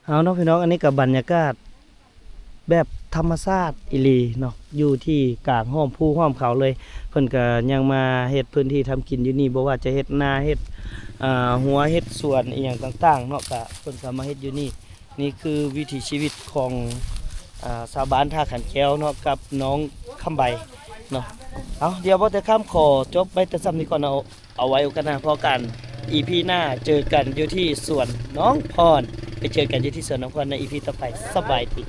เอาเนาะพี่น้องอันนี้กับบรรยากาศแบบธรรมชาติอิลีเนาะอยู่ที่กลางห้อมภูห้อมเขาเลยเพิ่นก็ยังมาเฮ็ดพื้นที่ทำกินอยู่นี่บ่ว่าจะเฮ็ดนาเฮ็ดหัวเฮ็ดสวนอีหยังต่างๆเนาะก็เพิ่นก็มาเฮ็ดอยู่นี่นี่คือวิถีชีวิตของชาวบ้านท่าขันแก้วเนาะกับน้องคำใบเนาะเอาเดี๋ยวบ่แต่ข้ามขอจบไปแต่ซ้ำนี้ก่อนเอาไว้โอกาสหน้าพอกัน EP หน้าเจอกันอยู่ที่สวนน้องพรไปเจอกันอยู่ที่สวนน้องพรใน EP ต่อไปสบายดี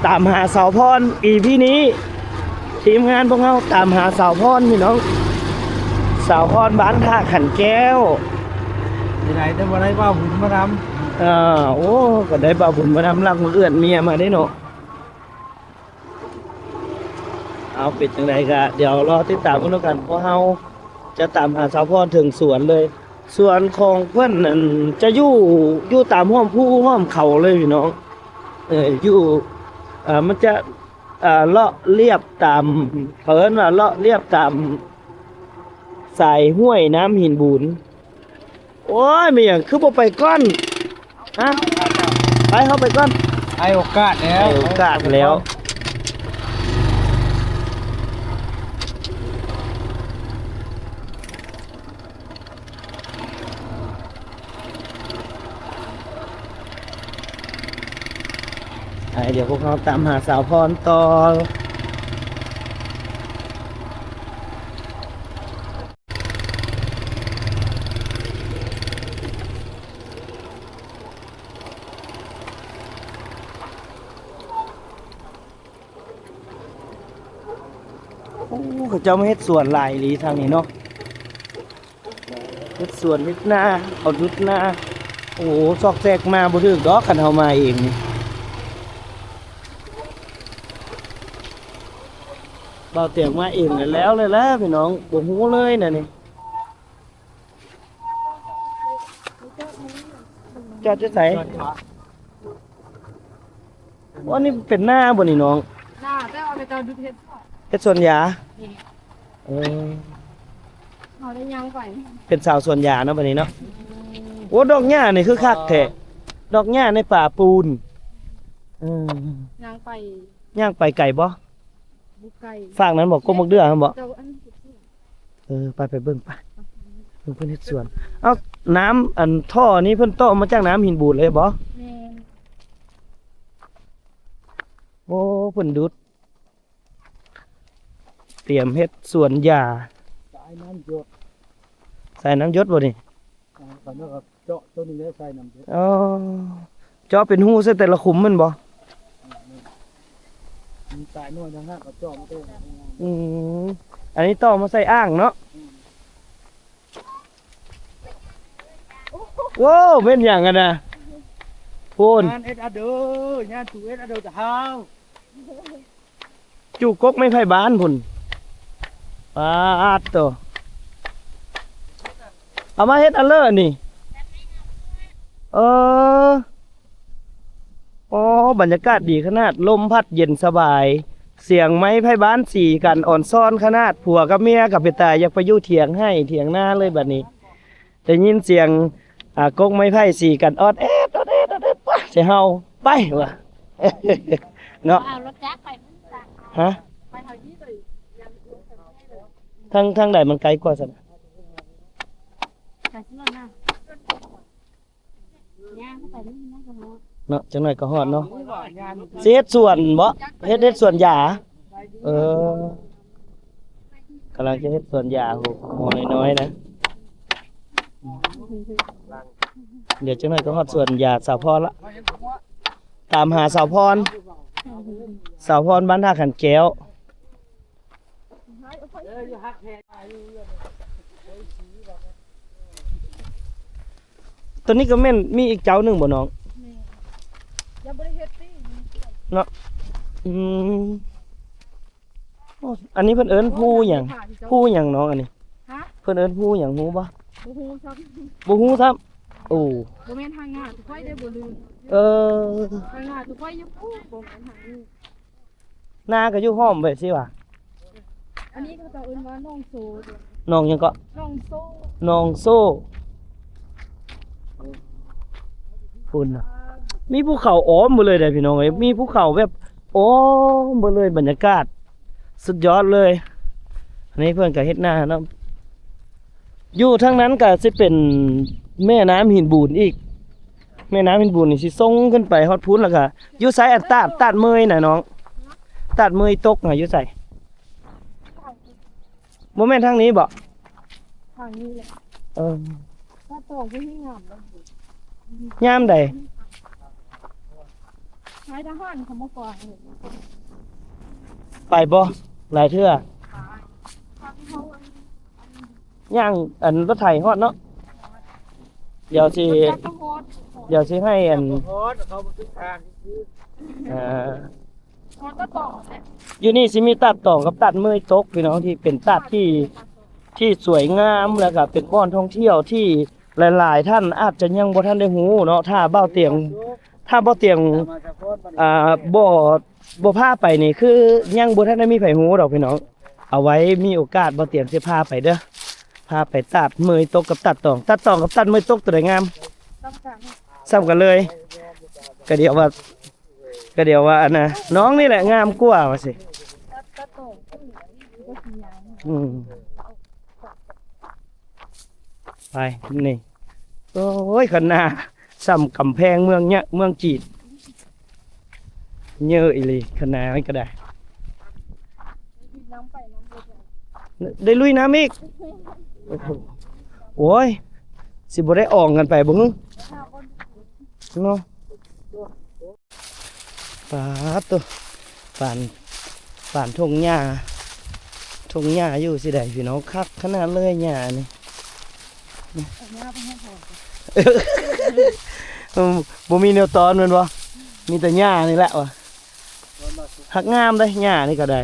ตามหาสาวพร EP นี้ทีมงานพวกเราตามหาสาวพรพี่น้องสาวพรบ้านท่าขันแก้วที่ไหนได้บ่ได้ว่าบุญมาทโอ้ก็ได้บ่าวบุญมาทำรักมาเอื้อนเมียมาได้เนาะเอาปิดจังไดก็เดี๋ยวรอติดตามกันแล้วกันเพราะเฮาจะตามหาสาวพรถึงสวนเลยสวนของเพื่อนนั่นจะอยู่ตามห้อมภูห้อมเขาเลยพี่น้องอยู่มันจะเลาะเรียบตามเพิ่นว่าเลาะเรียบตามสายห้วยน้ำหินบูนโอ้ยมีอย่างคือบ่ไปก้อนฮะไปเข้าไปก้อนให้โอกาสแล้วให้โอกาสแล้วเดี๋ยวพวกเราตามหาสาวพรต่อเขาจะมาเฮ็ดสวนหลายหลีทางนี้เนาะเฮ็ดสวนเฮ็ดนาเอาดุดนาโอ้โหซอกแซกมาบ่ถึกดอกคันเฮามาเองนี่เบาเตียงมาเองแล้วเลยแล้วพี่น้องบ่ฮู้เลยน่ะนี่จอดจะไสว่านี่เป็นหน้าบ่นี่น้องหน้าแต่เอาไปเตาดูเฮ็ดเฮ็ดสวนยาเอาได้ยังไปเป็นสาวสวนยาเนาะบัดนี้เนาะโอ้ดอกหญ้านี่คือคักแท้ดอกหญ้าในป่าปูนยังไปย่างไปไก่บ่บุกไก่ฝากนั้นบอกกบมักเดือหั่นบ่ไปเบิ่งไปเพิ่นเฮ็ดสวนเอ้าน้ำอันท่อนี้เพิ่นต่อมาจากน้ำหินบูดเลยบ่แม่นโอ้เพิ่นดุดเตรียมเฮ็ดสวนยาสายน้ำหยดใส่น้ำหยดบ่นี่ก็เนาะเจาะตัวนี้แล้วใส่น้ำหยดเจาะเป็นหูใส่แต่ละขุมมันบ่มีสายนวลทางหน้าก็เจาะมาเด้อันนี้ต่อมาใส่อ่างเนาะโว้เป็นอย่างกันนะพูนงานเอ็ดอะเดองานถูเอ็ดอะเดอจะเฮาจูกกไม่ไผ่บ้านพุ่นปาดตัวเอามาเฮ็ดอันเลอร์นี่อ๋อบรรยากาศดีขนาดลมพัดเย็นสบายเสียงไม้ไผ่บ้านสีกันอ่อนซ่อนขนาดผัวกับเมียกับเปตาอยากไปอยู่เถียงให้เถียงหน้าเลยแบบนี้แต่ยินเสียงกกไม้ไผ่สีกันออดเอ็ดไปเสียเฮาไปวะเนาะเอารถจักรไปฮะไปทางนี้เลยทางใดมันไกลกว่าสันจักรน่ะย่างไปนี่นะก็เนาะจังหน่อยก็ฮอดเนาะสิเฮ็ดสวนบ่เฮ็ดสวนหญ้ากำลังจะเฮ็ดสวนหญ้าโหน้อยๆนะเดี๋ยวจังหน่อยก็ฮอดสวนหญ้าสาวพรละตามหาสาวพรบ้านท่าขันแก้วตัวนี้ก็แม่นมีอีกเจ้าหนึ่งบ่น้องยังบ่ได้เฮ็ดติเนาะอันนี้เพิ่นเอิ้นผู้หยังน้องอันนี้เพิ่นเอิ้นผู้หยังฮู้บ่บ่ฮู้ซับบ่ฮู้ซับโอ้บ่แม่นทางหน้าทุกไฟได้บ่ลืมทางหน้าทุกไฟอยู่บ่แม่นทางนี้ นาก็อยู่ห้อมไปสิว่ะ อันนี้เขาจะเอิ้นว่าน้องโซ น้องหยังก็ น้องโซ น้องโซ่พุ่นน่ะมีภูเขาอ้อมหมดเลยเด้อพี่น้องเอ้ยมีภูเขาแบบอ้อมหมดเลยบรรยากาศสุดยอดเลยอันนี้เพิ่นก็เฮ็ดนาเนาะอยู่ทางนั้นก็สิเป็นแม่น้ำหินบูนอีกแม่น้ำหินบูนนี่สิส่งขึ้นไปฮอดพุ้นแล้วก็อยู่ไสอันตาดเมยน่ะน้องตาดเมยตกน่ะอยู่ไสบ่แม่นทางนี้บ่ ทางนี้แหละ เออ ถ้าตองก็ให้งามแล้ว ยามใด นายทหารเขามาก่อนเลย ไปบ่หลายเทื่อ ทางเขา ย่างอันรถไถฮอดเนาะเดี๋ยวสิ จักรพรรดิ เดี๋ยวสิให้อัน โคตรเขาบ่ถึงทางคือ อ่า พรก็ต่อแหละ อยู่นี่สิมีตัดต่อกับตัดเมยตกพี่น้องที่เป็นตัดที่สวยงามแล้วก็เป็นบ่อนท่องเที่ยวที่หลายๆท่านอาจจะยังบ่ทันได้ฮู้เนาะถ้าเบ้าเตียงมาจากโคตรบัดนี้ บ่พาไปนี่คือยังบ่ทันได้มีไผฮู้ดอกพี่น้องเอาไว้มีโอกาสบ่เตรียมสิพาไปเด้อพาไปตัดเมยตกกับตัดตองกับตัดเมยตกตัวใดงาม ต้องการ ซ้ำกันเลยก็เดี๋ยวว่าอันน่ะน้องนี่แหละงามกว่าว่าสิ ก็ต่อก็เหลือก็กินยาง อืมไปนี่โอ้ยขนาซ้ำกำแพงเมืองเนี่ยเมืองจีนเยอะอีหลีขนาดก็ได้ น้ำไปน้ำไป ได้ลุยน้ำอีกโอ้โหโอ้ยสิบ่ได้ออกกันไปบ่ฮึเนาะปาดตัวป่านทุ่งหญ้าอยู่สิได้พี่น้องคักขนาดเลยหญ้านี่ เอาหน้าไปให้พอ บ่มีแนวตอนแม่นบ่มีแต่หญ้านี่แหละวะหักงามเด้หญ้านี่ก็ได้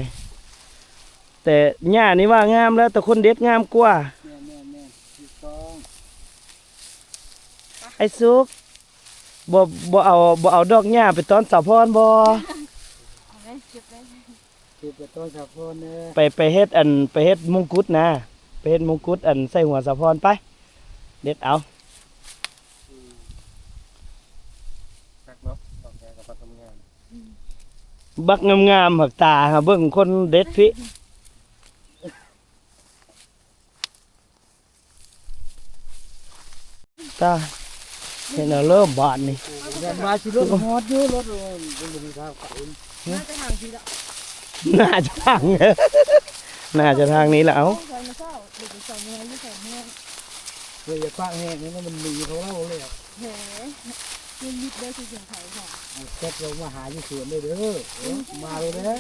แต่หญ้านี่ว่างามแล้วแต่คนเด็ดงามกว่า แม่ถูกต้อง ไอ้ซุกบ่เอาดอกหญ้าไปตอนสาวพรบ่ เอาไว้เก็บไว้ คือไปต้นสะพอนเด้อ ไปเฮ็ดมงกุฎนะไปเฮ็ดมงกุฎอันใส่หัวสาวพรไปเด็ดเอา คักเนาะออกแกกับทำงาน บักงามๆหักตาหาเบิ่งคนเด็ดพิตาเห็นเอาเริ่มบาดนี่ ยันมาสิรถฮอดอยู่รถมันบ่มีทางไป น่าจะห่างทีละ น่าจะทาง น่าจะทางนี้แหละเอา ใส่มาเศร้าเด็กใส่เนื้อยี่ใส่เนื้อ เคยจะปากแห้งนี่มันมีเขาเล่าเลยอ่ะ แหมยืนยิบได้ที่เสียงไทยค่ะ แซ่บเรามาหาอยู่สวนเลยเด้อมาเลยนะ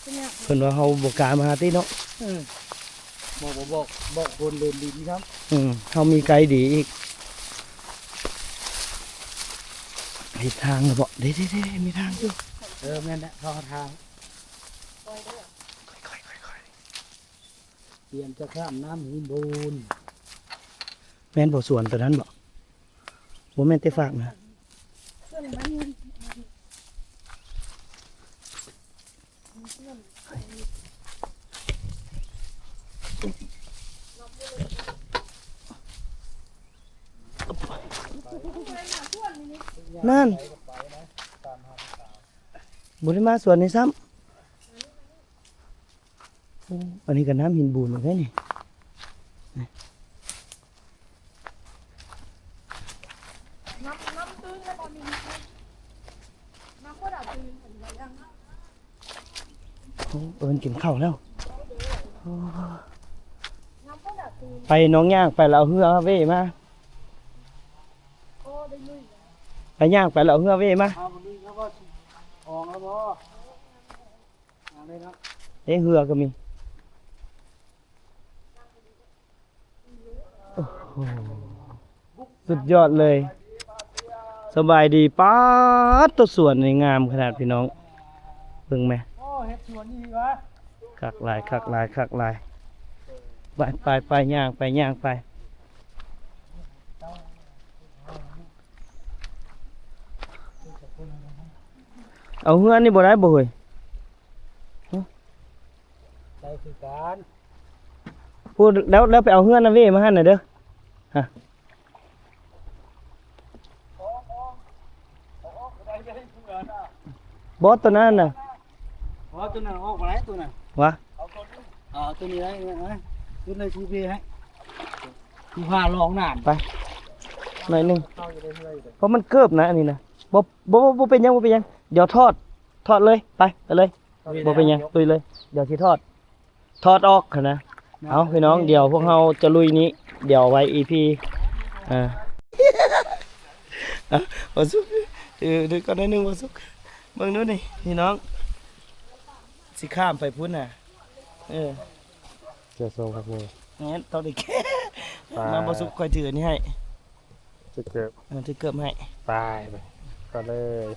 เป็นเนี่ย เพิ่นว่าเฮาบ่กล้ามาติเนาะ บอกคนเดินดินครับ เฮามีไกด์ดีอีกมีทางแล้วบ่เด้ๆมีทางอยู่ แม่นนะเข้าทาง ค่อยๆ เปลี่ยนจะข้ามน้ำหินบูน แม่นบ่สวนตัวนั้นบ่บ่แม่นแต่ฝากนะ เพื่อนมันยืน นั่นบ่ได้มาสวนนี่ซ้ำอันนี้ก็น้ำหินบูนเหมือนกันนี่ น้ำตื้นแล้วตอนนี้น้ำก็ดับตื้นเห็นไหมยัง โอ้เอิ้นกินข้าวแล้ว น้ำก็ดับตื้น ไปหน้องย่างไปแล้วเอาเฮือเว้มา โอ้ได้ลุย ไปย่างไปแล้วเอาเฮือเว้มา เอาวันนี้เขาก็ออกแล้วบ่เอาเลยนะ เอ้เฮือก็มีโอ้โหสุดยอดเลย สบายดีป๊าดตัวสวนในงามขนาดพี่น้องเบิ่งไหม โอ้เฮ็ดสวนนี่วะ คักหลายไปย่างไปเอาเฮือนนี่บ่ได้บ่เฮ้ยฮะ ใจคือการ พูดแล้วไปเอาเฮือนนะเว้มาให้หน่อยเด้อฮะ ได้ได้เพื่อนอ่ะ บอสตัวนั้นน่ะ อ๋อตัวนั้นออกมาไหนตัวนั้น วะ ตัวนี้ได้ไหมตัวนี้ชูพี่ให้ชูพาลองน้ำ ไปหน่อยหนึง เข้าอยู่ได้เลย เพราะมันเกิบนะอันนี้นะบ่เป็นหยังบ่เป็นหยังเดี๋ยวทอดเลยไปเลยบ่เป็นหยังลุยเลยเดี๋ยวที่ทอดออกนะเอาพี่น้องเดี๋ยวพวกเราจะลุยนี้เดี๋ยวไว้ EP อ่า บ่สุกดูก่อนหน่อยหนึงบ่สุกเบิ่งดูนี่พี่น้องสิข้ามไปพุ่นน่ะเจ้าทรงครับนี่ งั้นต้องได้แค่มาบ่สุกค่อยถืออันนี้ให้ จะเกิด ที่เกิบให้ ตายไปก็เลย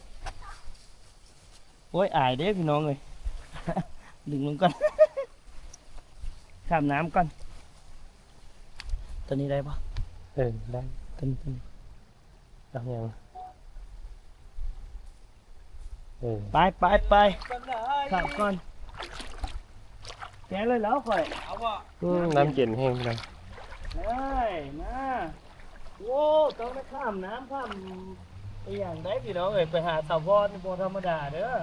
โอ้ยอายเด้พี่น้องเอ้ย ดึงลงก่อน ข้ามน้ำก่อนตัวนี้ได้ปะ ได้ ตัวนี้ตังยังไปข้ามก่อนแกะเลยแล้วค่อย น้ำเย็นแห้งเลย เลยมาโว้ต้องได้ข้ามน้ำข้ามไปอย่างได้พี่น้องเอ้ยไปหาสาวพรบ่ธรรมดาเด้อ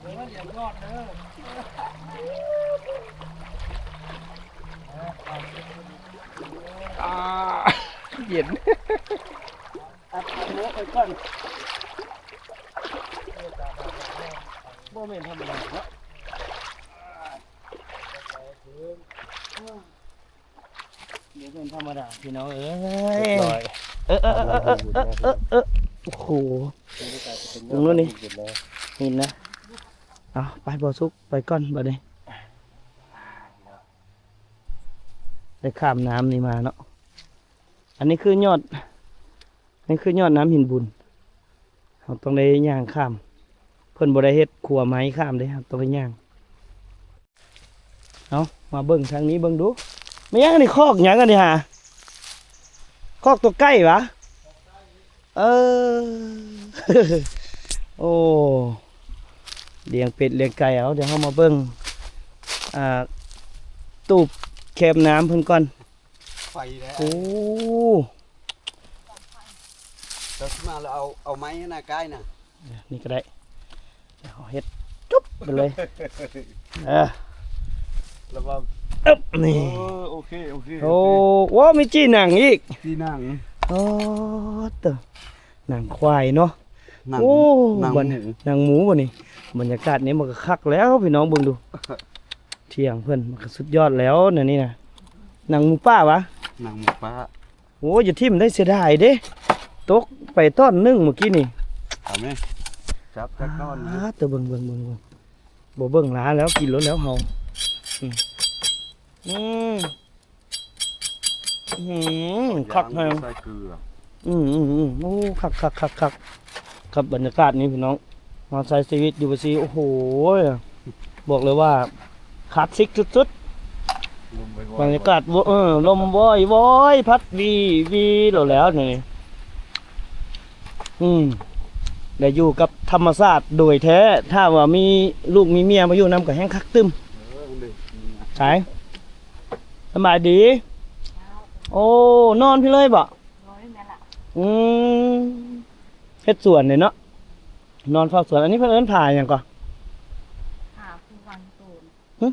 เดี๋ยวอย่ายอดเด้อ เย็น อัดเนื้อไปก่อนโมเมนต์ธรรมดาเนาะเดี๋ยวเป็นธรรมดาพี่น้องเอ้ยโอ้โหตรงนู้นนี่เห็นนะเอาไปบ่อซุกไปก่อนบ่ได้ได้ข้ามน้ำนี่มาเนาะอันนี้คือยอดน้ำหินบุญเราต้องได้ย่างข้ามเพิ่นบ่ได้เฮ็ดขัวไม้ข้ามเด้ครับต้องได้ย่างเอามาเบิ่งทางนี้เบิ่งดูไม่ย่างนี่คอกหยังกันนี่ฮะคอกตัวใกล้วะโอ้เลี้ยงเป็ดเลี้ยงไก่เอาเดี๋ยวเฮามาเบิ่งตูบแคบน้ำเพิ่นก่อน ไฟแล้ว โอ้ เราขึ้นมาแล้วเอาไม้หน้าใกล้น่ะ นี่ก็ได้เดี๋ยวเฮ็ดจุ๊บไปเลยแล้วว่า นี่ โอเค โอ้ว้ามีจี้หนังอีก ที่นั่ง โอ้เตอหนังควายเนาะ นั่ง โอ้ นั่ง บัด หมู หนังหมูบ่นี่บรรยากาศนี้มันก็คักแล้วพี่น้องเบิ่งดู เที่ยงเพิ่นมันก็สุดยอดแล้วเนี่ยนี่นะหนังหมูป้าวะ นั่งหมูป้า โอ้อย่าทิ่มได้เสียดายเด้ตกไปต้อนนึ่งเมื่อกี้นี่ ทำไหมจับจักก้อนนะ เตอเบิ่งบ่เบิ่งหลาแล้วกินรถแล้วเฮาอืมคักแฮง ใส่เกลือ โอ้คักครับบรรยากาศนี้พี่น้องมาใช้ชีวิตอยู่บ่ซีโอ้โหบอกเลยว่าคลาสสิกสุดๆบรรยากาศลมวอยพัดวีแล้วนี่ได้อยู่กับธรรมชาติโดยแท้ถ้าว่ามีลูกมีเมียมาอยู่นำก็แห้งคักตึมใช่สบายดีโอ้นอนพี่เลยบ่เฮ็ดสวนเนี่ยเนาะนอนเฝ้าสวนอันนี้เพิ่นเอิ้นผ่าหยังก่อนภูวังโตน หึ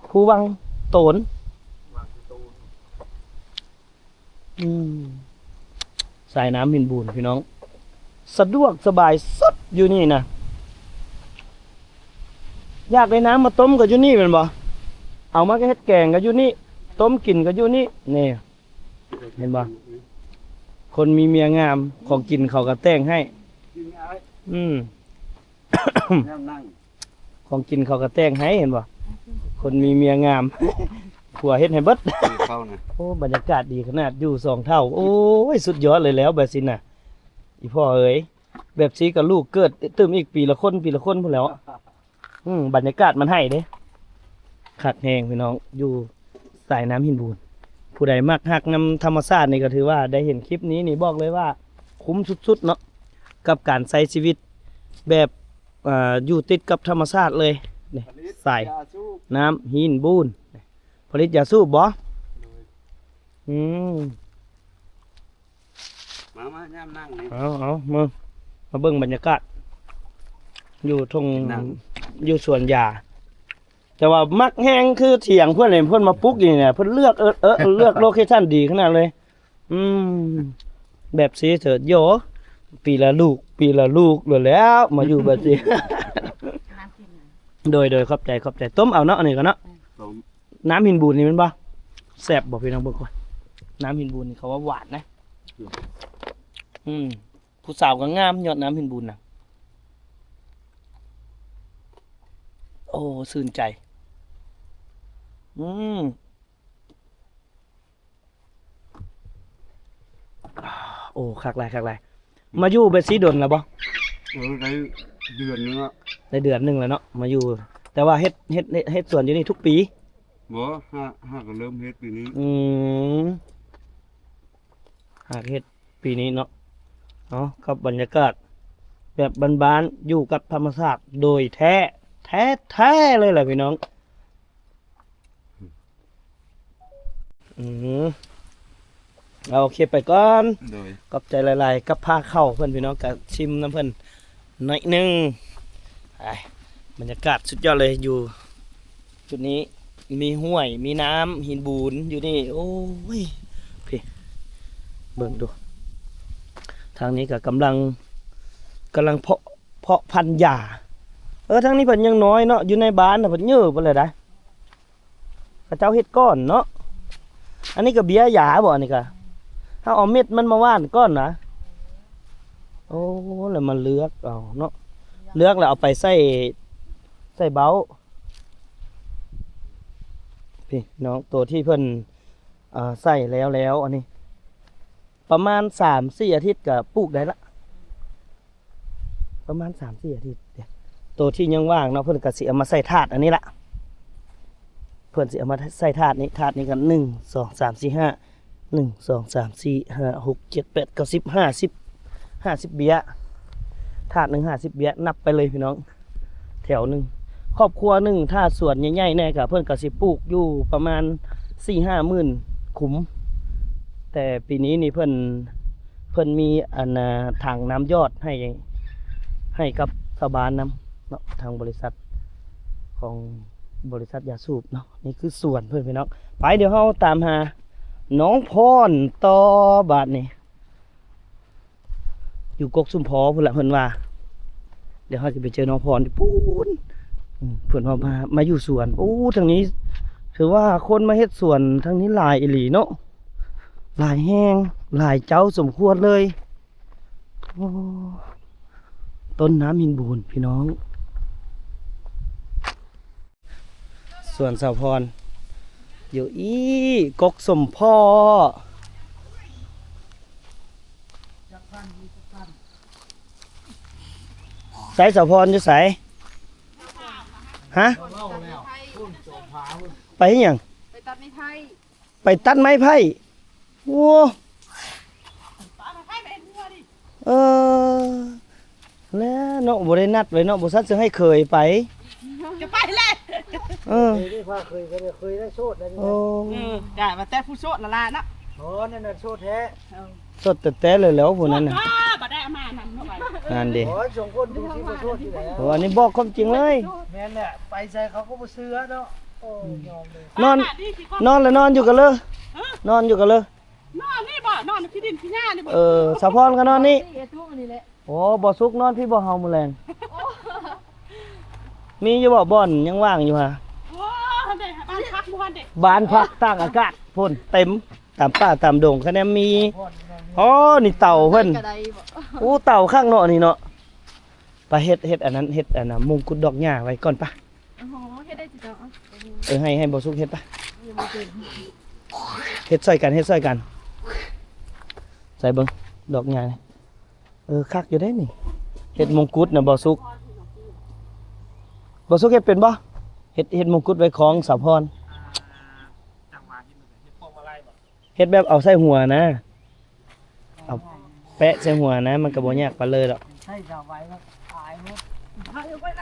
ภูวังโตน ภูวังโตนสายน้ำหินบูนพี่น้องสะดวกสบายสุดอยู่นี่นะอยากได้น้ำมาต้มก็อยู่นี่เป็นบ่เอามาก็เฮ็ดแกงก็อยู่นี่ต้มกินก็อยู่นี่นี่เห็นบ่คนมีเมียงามของกินเขาก็แต่งให้นั่ง ของกินเขาก็แต่งให้เห็นบ่คนมีเมียงาม ผัวเฮ็ดให้เบิด เข้านะ โอ้บรรยากาศดีขนาดอยู่2 เท่าโอ้ยสุดยอดเลยแล้วแบบสิน่ะอีพ่อเอ๋ยแบบซีกับลูกเกิดตึมอีกปีละคนพุ่นแล้วบรรยากาศมันให้เด้คักแฮงพี่น้องอยู่สายน้ำหินบูนผู้ใดมักฮักนำธรรมชาตินี่ก็ถือว่าได้เห็นคลิปนี้นี่บอกเลยว่า คุ้มสุดๆเนาะกับการใช้ชีวิตแบบอยู่ติดกับธรรมชาติเลยนี่ใส่น้ำหินบูนผลิตยาสูบบ่อืม มาย่ำนั่งนี่ เอามาเบิ่งบรรยากาศอยู่ทง นั่ง อยู่สวนยาแต่ว่ามักแห้งคือเถียงเพื่อนเลยเพื่อนมาปลุ๊กอยู่เนี่ยเพื่อนเลือกเลือกโลเคชั่นดีขนาดเลย แบบสีเถิดโยปีละลูกเลยแล้วมาอยู่แบบนี้ โดยขอบใจต้มเอาเนาะอันนี้ก็เนาะ ต้ม น้ำหินบูนนี่มันบ่แซ่บบ่พี่น้องเบิ่งก่อนน้ำหินบูนนี่เขาว่าหวานนะผู้สาวก็งามยอดน้ำหินบูนน่ะโอ้ชื่นใจโอ้คักหลายมาอยู่เบดสีดนแล้วบ่ ได้เดือนนึงอ่ะ ได้เดือนหนึงแล้วเนาะมาอยู่ แต่ว่าเฮ็ดสวนอยู่นี่ทุกปี บ่ห้าก็เริ่มเฮ็ดปีนี้ หากเฮ็ดปีนี้เนาะกับบรรยากาศแบบบ้านๆอยู่กับธรรมชาติโดยแท้เลยแหละพี่น้องเอาโอเคไปก่อน โดย ขอบใจหลายๆกับพาเข้าเพื่อนพี่น้องกับชิมน้ำเพื่อนหน่อยหนึงไปบรรยากาศสุดยอดเลยอยู่จุดนี้มีห้วยมีน้ำหินบูนอยู่นี่โอ้ยพี่เบิ่งดูทางนี้ก็กำลังเพาะพันธุ์หญ้าทางนี้เพิ่นยังน้อยเนาะอยู่ในบ้านน่ะเพิ่นเยอะเพิ่นเลยได้เขาเจ้าเฮ็ดก้อนเนาะอันนี้ก็เบี้ยหญ้าบ่อันนี้ก็ถ้าเอาเม็ดมันมาว่านก้อนนะโอ้แล้วมันเลือกเอาเนาะเลือกแล้วเอาไปใส่เบ้าพี่น้องตัวที่เพิ่นใส่แล้วอันนี้ประมาณ 3-4 อาทิตย์ก็ปลูกได้ละประมาณ 3-4 อาทิตย์ตัวที่ยังว่างเนาะเพิ่นก็สิเอามาใส่ถาดอันนี้ละเพิ่นสิเอามาใส่ถาดนี้กัน1 2 3 4 5 1 2 3 4 5 6 7 8 9 10 50เบี้ยถาด50เบี้ยนับไปเลยพี่น้องแถวหนึ่งครอบครัวหนึ่งถ้าสวนใหญ่ๆแน่ก็เพิ่นก็สิปลูกอยู่ประมาณ 4-5 หมื่นขุมแต่ปีนี้นี่เพิ่นมีถังน้ำยอดให้กับชาวบ้านนำเนาะทางบริษัทของบริษัทยาสูบเนาะนี่คือสวนเพิ่นพี่น้องไปเดี๋ยวเฮาตามหาน้องพรต่อบาทนี่อยู่กกสุมพอพุ่นละเพิ่นว่าเดี๋ยวเฮาจะไปเจอน้องพรที่ปูนเพิ่นมาอยู่สวนโอ้ทางนี้ถือว่าคนมาเฮ็ดสวนทางนี้หลายอีหลีเนาะหลายแห้งหลายเจ้าสมควรเลยโอ้ต้นน้ำหินบูนพี่น้องส่วนสาวพรอยู่กกสมพ่อสายสาวพรอยู่ไสฮะไปหยัง ไปตัดไม้ไผ่ ไปตัดไม้ไผ่โอ้แล้วเนาะบ่ได้นัดไว้เนาะบ่ซัดจะให้เคยไป จะไปเลย นี่พาเคยได้โชดได้ โอ้ ได้มาแต่ผู้โชดละลานะ โอ้นั่นน่ะโชดแท้ สดแต่เลยแล้วพวกนั้นน่ะ บ่ได้เอามานั่นเข้าไป นั่นดิ โอ้ยสองคนดูสิมาโชดที่ไหน โอ้อันนี้บอกความจริงเลย แม่นแหละไปใส่เขาก็บ่เชื่อเนาะโอ้ยอมเลย นอนแล้วนอนอยู่กันเลยนอนอยู่กันเลย นอนนี่บ่นอนที่ดินที่หญ้านี่บ่ สะพรก็นอนนี่ เอทุกอันนี้แหละ โอ้บ่สุกนอนพี่บ่เฮามื้อแลงมีอยู่บ่บ่อนยังว่างอยู่ฮะ โอ้เด้บ้านพักบ่เด้ บ้านพักตากอากาศพ่นเต็มตามป่าตามดงคะแนนมีอ๋อนี่เต่าเพิ่น กระไดบ่ โอ้เต่าข้างเนาะนี่เนาะไปเฮ็ดอันนั้นเฮ็ดอันน่ะมงกุฎดอกหญ้าไว้ก่อนปะ โอ้โหเฮ็ดได้จิจ้ะ ให้บ่สุกเฮ็ดปะเฮ็ดใส่กันใส่เบิ่งดอกหญ้านี่คักอยู่ได้นี่เฮ็ดมงกุฎน่ะบ่สุกเฮ็ดเป็นบ่เฮ็ดมงกุฎไว้ของสาวพรเฮ็ดแบบเอาใส่หัวนะเอา แปะใส่หัวนะมันก็บ่ยากปานเลยดอก ใช่จะไว้แล้วตายหมด พาไปไหน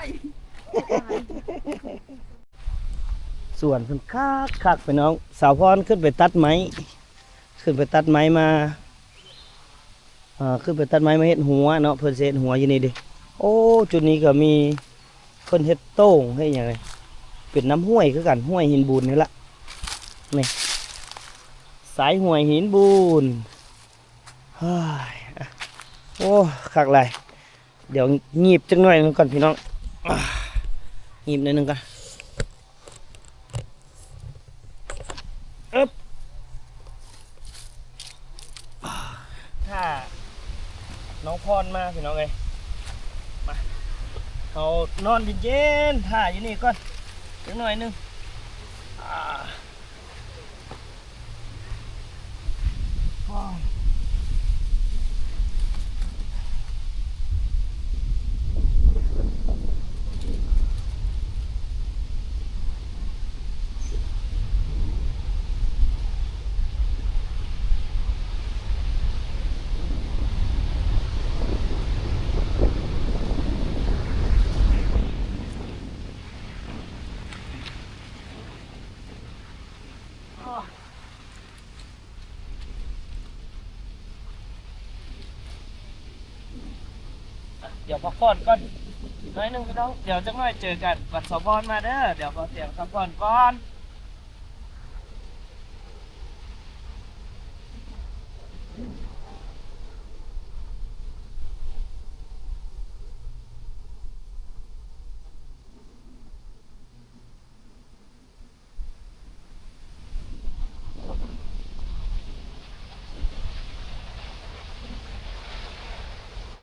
ส่วนเพิ่นคักไปน้องสาวพรขึ้นไปตัดไม้ขึ้นไปตัดไม้มาขึ้นไปตัดไม้มาเฮ็ดหัวเนาะเพิ่นสิเฮ็ดหัวอยู่นี่ดิโอ้จุดนี้ก็มีเพิ่นเฮ็ดโต้งเฮ็ดหยังไงเป็นน้ำห้วยคือกันห้วยหินบูนนี่ละนี่สายห้วยหินบูนเฮ้ยโอ้คักหลายเดี๋ยวงีบจักหน่อยหนึงก่อนพี่น้องงีบหน่อยหนึงก่อนอึ๊บถ้าน้องพรมาพี่น้องเอ้ยมาเอานอนเย็นๆท่าอยู่นี่ก่อนจักหน่อยหนึงว้าวเดี๋ยวพักผ่อนก่อนน้อยหนึงพี่น้องเดี๋ยวจักหน่อยเจอกันวัดสะพรมาเด้อเดี๋ยวขอเสียงพักผ่อนก่อน